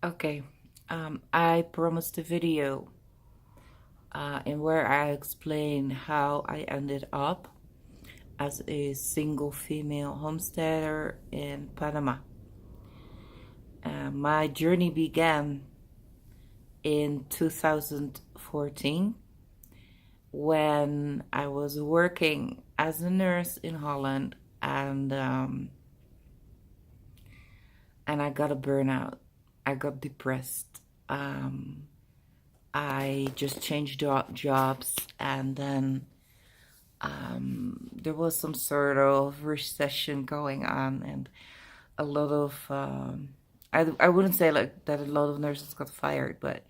Okay, I promised a video in where I explain how I ended up as a single female homesteader in Panama. My journey began in 2014 when I was working as a nurse in Holland, and I got a burnout. I got depressed. Um, I just changed jobs, and then there was some sort of recession going on, and a lot of I wouldn't say like that a lot of nurses got fired, but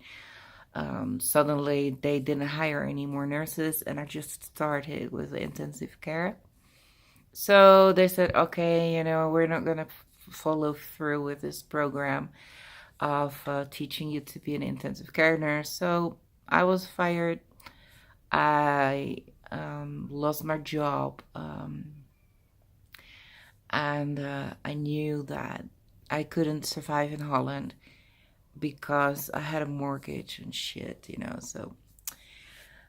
suddenly they didn't hire any more nurses, and I just started with intensive care. So they said, okay, we're not gonna follow through with this program of teaching you to be an intensive care nurse. So I was fired. I lost my job, and I knew that I couldn't survive in Holland because I had a mortgage and shit. So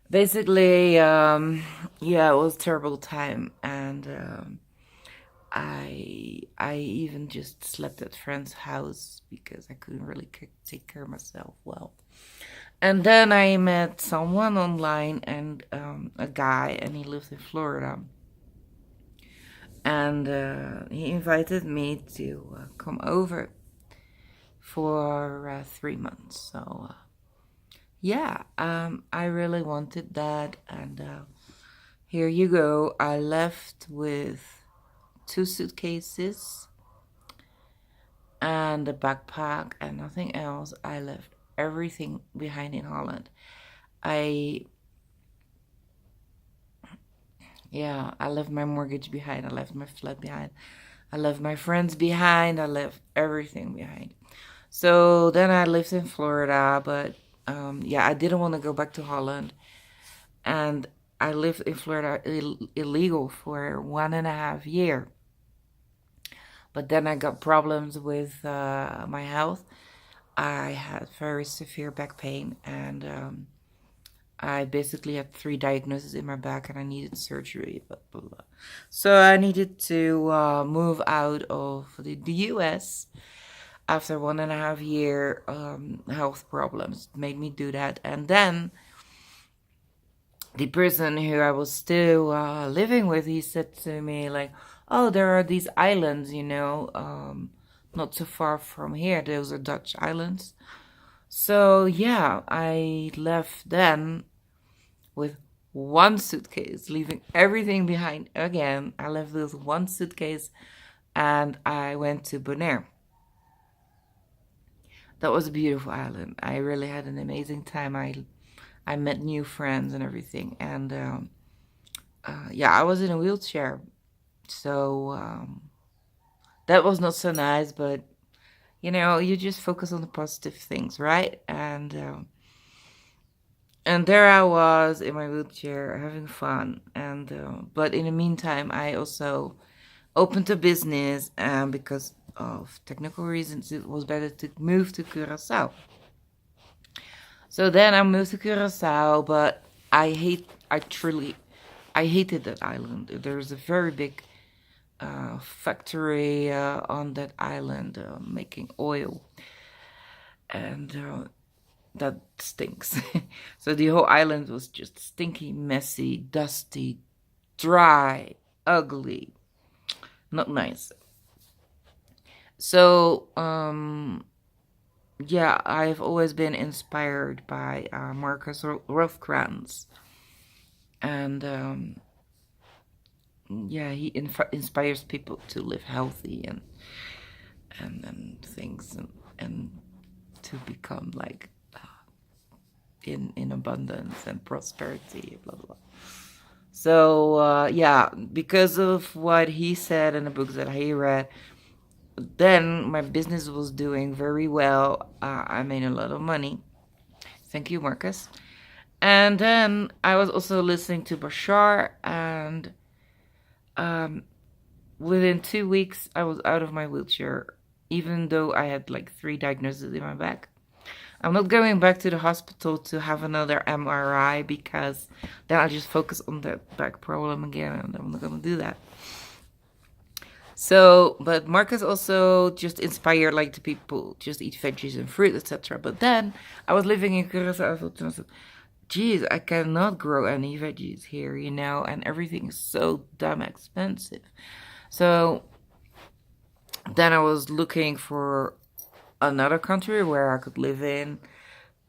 basically, yeah, it was a terrible time, and I even just slept at friend's house because I couldn't really take care of myself well. And then I met someone online, and a guy, and he lives in Florida. And he invited me to come over for 3 months. So, yeah, I really wanted that. And here you go. I left with 2 suitcases and a backpack and nothing else. I left everything behind in Holland. I Yeah, I left my mortgage behind. I left my flat behind. I left my friends behind. I left everything behind. So then I lived in Florida, but yeah, I didn't want to go back to Holland. And I lived in Florida illegal for 1.5 years. But then I got problems with my health. I had very severe back pain, and I basically had 3 diagnoses in my back, and I needed surgery. Blah, blah, blah. So I needed to move out of the US after 1.5 year health problems. It made me do that, and then the person who I was still living with, he said to me like, "Oh, there are these islands, not so far from here. Those are Dutch islands." So yeah, I left then with 1 suitcase, leaving everything behind again. I left with 1 suitcase, and I went to Bonaire. That was a beautiful island. I really had an amazing time. I met new friends and everything, and yeah, I was in a wheelchair, so that was not so nice. But you just focus on the positive things, right? And there I was in my wheelchair having fun. And but in the meantime, I also opened a business, because of technical reasons. It was better to move to Curacao. So then I moved to Curacao, but I hated that island. There's a very big factory on that island making oil, and that stinks. So the whole island was just stinky, messy, dusty, dry, ugly, not nice. So yeah, I've always been inspired by Marcus Rothkranz, and yeah, he inspires people to live healthy and things, and to become like in abundance and prosperity, blah blah. So yeah, because of what he said in the books that he read, then my business was doing very well. I made a lot of money. Thank you, Marcus. And then I was also listening to Bashar, and um, within 2 weeks, I was out of my wheelchair. even though I had like 3 diagnoses in my back. I'm not going back to the hospital to have another MRI because then I'll just focus on that back problem again, and I'm not gonna do that. So, but Marcus also just inspired like the people just eat veggies and fruit, etc. But then I was living in Curaçao. I thought to myself, geez, I cannot grow any veggies here, and everything is so damn expensive. So then I was looking for another country where I could live in,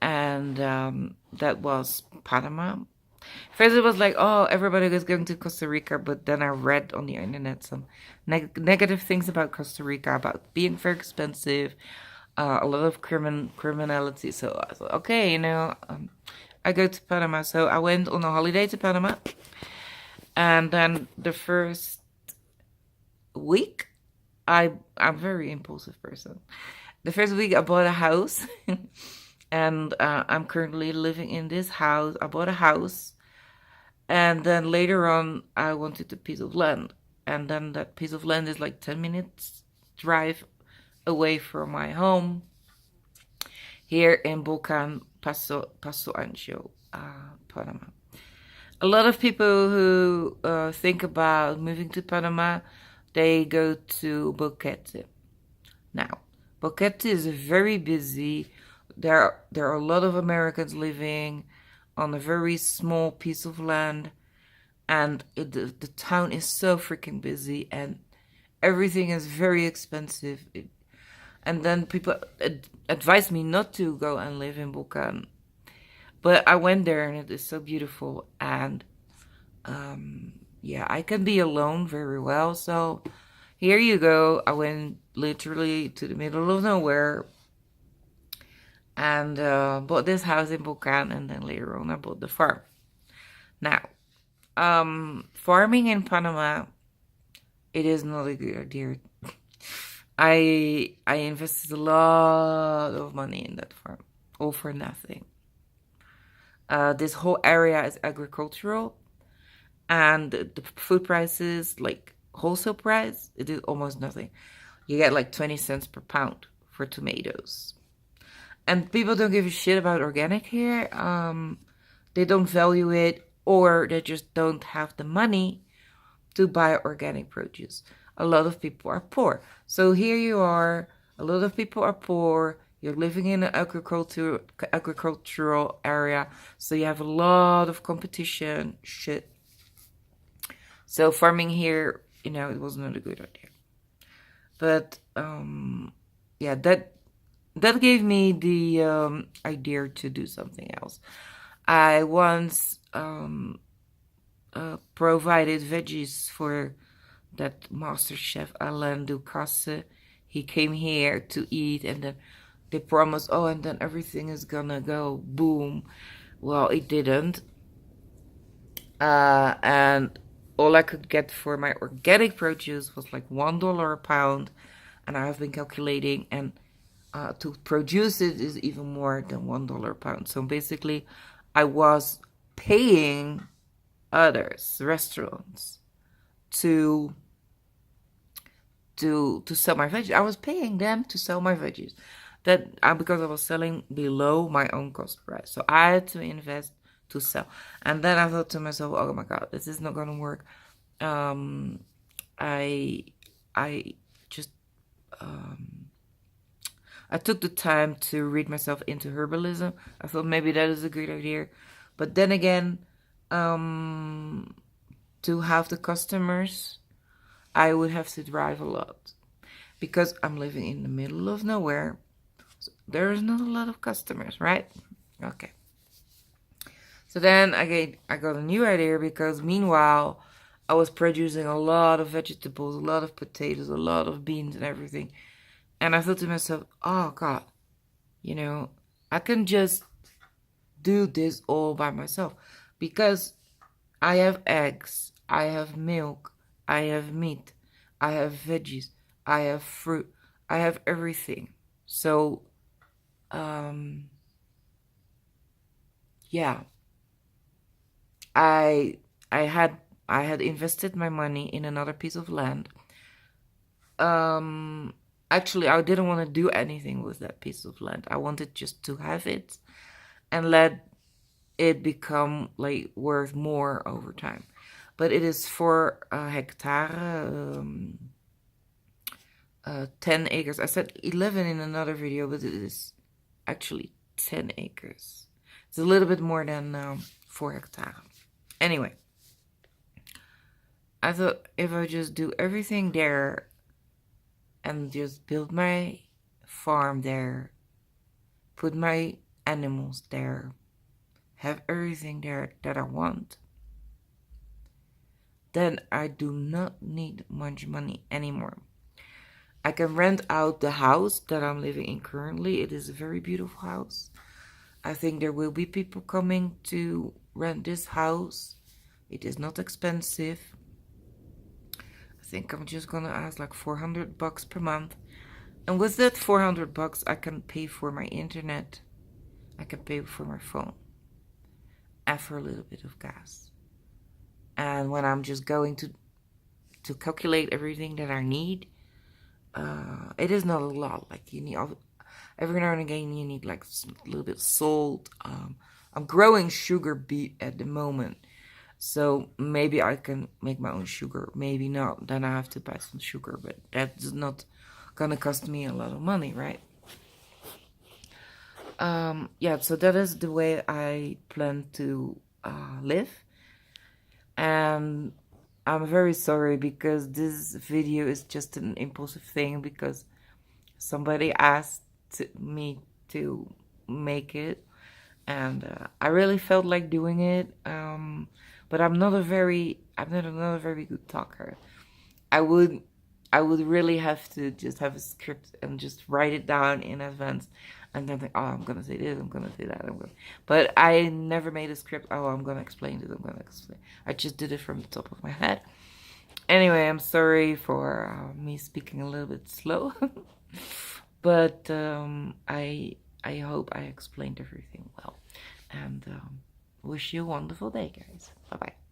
and that was Panama. First, it was like, oh, everybody was going to Costa Rica, but then I read on the internet some negative things about Costa Rica, about being very expensive, a lot of criminality. So I thought, okay, I go to Panama. So I went on a holiday to Panama, and then the first week, I'm a very impulsive person. The first week, I bought a house, and I'm currently living in this house. I bought a house. And then later on, I wanted a piece of land. And then that piece of land is like 10 minutes drive away from my home here in Bocan, Paso Ancho, Panama. A lot of people who think about moving to Panama, they go to Boquete. Now, Boquete is very busy. There are a lot of Americans living on a very small piece of land, and the town is so freaking busy, and everything is very expensive. And then people advise me not to go and live in Bocan, but I went there, and it is so beautiful. And yeah, I can be alone very well. So here you go. I went literally to the middle of nowhere, and bought this house in Bocan, and then later on I bought the farm. Now, farming in Panama, it is not a good idea. I invested a lot of money in that farm, all for nothing. This whole area is agricultural, and the food prices, like wholesale price, it is almost nothing. You get like 20 cents per pound for tomatoes. And people don't give a shit about organic here. They don't value it, or they just don't have the money to buy organic produce. A lot of people are poor. So here you are, a lot of people are poor. You're living in an agricultural area, so you have a lot of competition, shit. So farming here, it was not a good idea. But yeah, that gave me the idea to do something else. I once provided veggies for that master chef Alain Ducasse. He came here to eat, and then they promised, oh, and then everything is gonna go boom. Well, it didn't. And all I could get for my organic produce was like $1 a pound, and I have been calculating, and to produce it is even more than $1 a pound. So basically, I was paying others, restaurants, to sell my veggies. I was paying them to sell my veggies. That because I was selling below my own cost price. So I had to invest to sell. And then I thought to myself, oh my God, this is not gonna work. I just I took the time to read myself into herbalism. I thought maybe that is a good idea. But then again, to have the customers, I would have to drive a lot. Because I'm living in the middle of nowhere, so there's not a lot of customers, right? Okay. So then I got a new idea, because meanwhile, I was producing a lot of vegetables, a lot of potatoes, a lot of beans and everything. And I thought to myself, oh God, I can just do this all by myself, because I have eggs, I have milk, I have meat, I have veggies, I have fruit, I have everything. So, yeah, I had invested my money in another piece of land. actually, I didn't want to do anything with that piece of land. I wanted just to have it and let it become like worth more over time. But it is 4 hectare, 10 acres. I said 11 in another video, but it is actually 10 acres. It's a little bit more than 4 hectare. Anyway, I thought if I just do everything there and just build my farm there, put my animals there, have everything there that I want, then I do not need much money anymore. I can rent out the house that I'm living in currently. It is a very beautiful house. I think there will be people coming to rent this house. It is not expensive. I think I'm just gonna ask like $400 per month. And with that $400, I can pay for my internet. I can pay for my phone. And for a little bit of gas. And when I'm just going to calculate everything that I need, it is not a lot. Like you need every now and again you need like a little bit of salt. I'm growing sugar beet at the moment, so maybe I can make my own sugar. Maybe not. Then I have to buy some sugar, but that's not gonna cost me a lot of money, right? Yeah. So that is the way I plan to live, and I'm very sorry because this video is just an impulsive thing because somebody asked me to make it, and I really felt like doing it. But I'm not a very good talker. I would really have to just have a script and just write it down in advance, and then think, oh, I'm gonna say this, I'm gonna say that, But I never made a script. Oh, I'm gonna explain this, I'm gonna explain. I just did it from the top of my head. Anyway, I'm sorry for me speaking a little bit slow, but I hope I explained everything well, and wish you a wonderful day, guys. Bye bye.